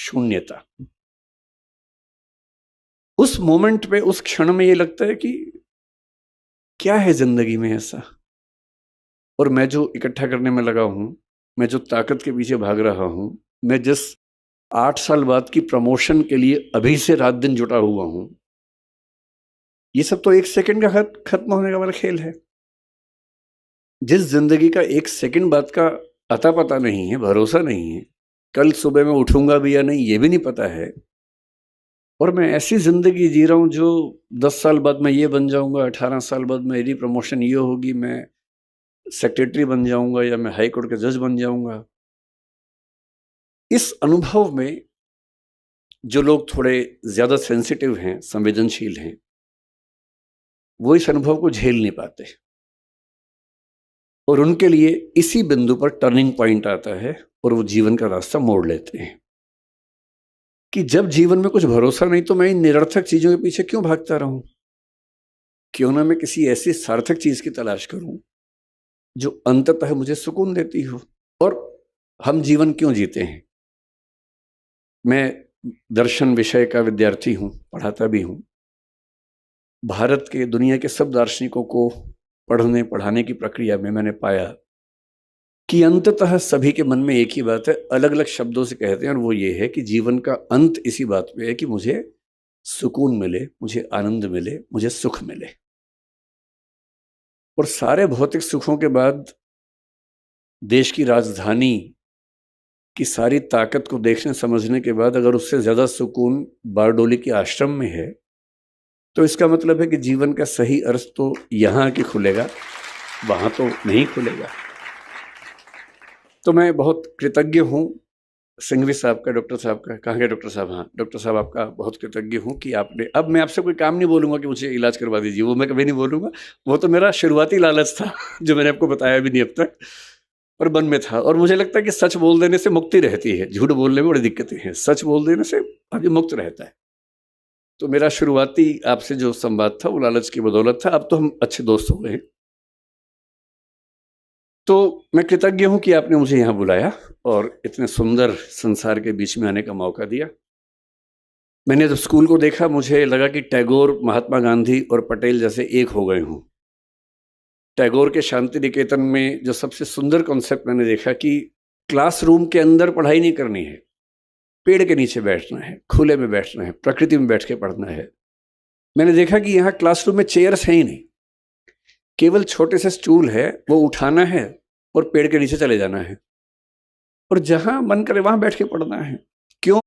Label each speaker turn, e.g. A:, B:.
A: शून्यता। उस मोमेंट पे, उस क्षण में ये लगता है कि क्या है जिंदगी में ऐसा, और मैं जो इकट्ठा करने में लगा हूं, मैं जो ताकत के पीछे भाग रहा हूं, मैं जिस 8 साल बाद की प्रमोशन के लिए अभी से रात दिन जुटा हुआ हूं, ये सब तो 1 सेकंड का खत्म होने का वाला खेल है। जिस जिंदगी का 1 सेकंड बाद का अता पता नहीं है, भरोसा नहीं है, कल सुबह मैं उठूंगा भी या नहीं ये भी नहीं पता है, और मैं ऐसी जिंदगी जी रहा हूं जो 10 साल बाद मैं ये बन जाऊंगा, 18 साल बाद मेरी प्रमोशन ये होगी, मैं सेक्रेटरी बन जाऊंगा या मैं हाई कोर्ट का जज बन जाऊंगा। इस अनुभव में जो लोग थोड़े ज्यादा सेंसिटिव हैं, संवेदनशील हैं, वो इस अनुभव को झेल नहीं पाते, और उनके लिए इसी बिंदु पर टर्निंग पॉइंट आता है और वो जीवन का रास्ता मोड़ लेते हैं कि जब जीवन में कुछ भरोसा नहीं तो मैं इन निरर्थक चीजों के पीछे क्यों भागता रहूं, क्यों ना मैं किसी ऐसी सार्थक चीज की तलाश करूं जो अंततः मुझे सुकून देती हो। और हम जीवन क्यों जीते हैं? मैं दर्शन विषय का विद्यार्थी हूं, पढ़ाता भी हूं। भारत के, दुनिया के सब दार्शनिकों को पढ़ने पढ़ाने की प्रक्रिया में मैंने पाया कि अंततः सभी के मन में एक ही बात है, अलग अलग शब्दों से कहते हैं, और वो ये है कि जीवन का अंत इसी बात पे है कि मुझे सुकून मिले, मुझे आनंद मिले, मुझे सुख मिले। और सारे भौतिक सुखों के बाद देश की राजधानी की सारी ताकत को देखने समझने के बाद अगर उससे ज्यादा सुकून बारडोली के आश्रम में है, तो इसका मतलब है कि जीवन का सही अर्थ तो यहां आके खुलेगा, वहां तो नहीं खुलेगा। तो मैं बहुत कृतज्ञ हूं सिंघवी साहब का, डॉक्टर साहब का, कहाँ गए डॉक्टर साहब? हाँ, डॉक्टर साहब आपका बहुत कृतज्ञ हूं कि आपने, अब मैं आपसे कोई काम नहीं बोलूंगा कि मुझे इलाज करवा दीजिए, वो मैं कभी नहीं बोलूंगा, वो तो मेरा शुरुआती लालच था जो मैंने आपको बताया भी नहीं अब तक, और मन में था। और मुझे लगता है कि सच बोल देने से मुक्ति रहती है, झूठ बोलने में बड़ी दिक्कतें हैं, सच बोल देने से आदमी मुक्त रहता है। तो मेरा शुरुआती आपसे जो संवाद था वो लालच की बदौलत था, अब तो हम अच्छे दोस्त हो गए। तो मैं कृतज्ञ हूं कि आपने मुझे यहाँ बुलाया और इतने सुंदर संसार के बीच में आने का मौका दिया। मैंने जब स्कूल को देखा मुझे लगा कि टैगोर, महात्मा गांधी और पटेल जैसे एक हो गए हूं। टैगोर के शांति निकेतन में जो सबसे सुंदर कॉन्सेप्ट मैंने देखा कि क्लासरूम के अंदर पढ़ाई नहीं करनी है, पेड़ के नीचे बैठना है, खुले में बैठना है, प्रकृति में बैठ के पढ़ना है। मैंने देखा कि यहाँ क्लासरूम में चेयर्स हैं ही नहीं, केवल छोटे से स्टूल है, वो उठाना है और पेड़ के नीचे चले जाना है, और जहां मन करे वहां बैठ के पढ़ना है। क्यों?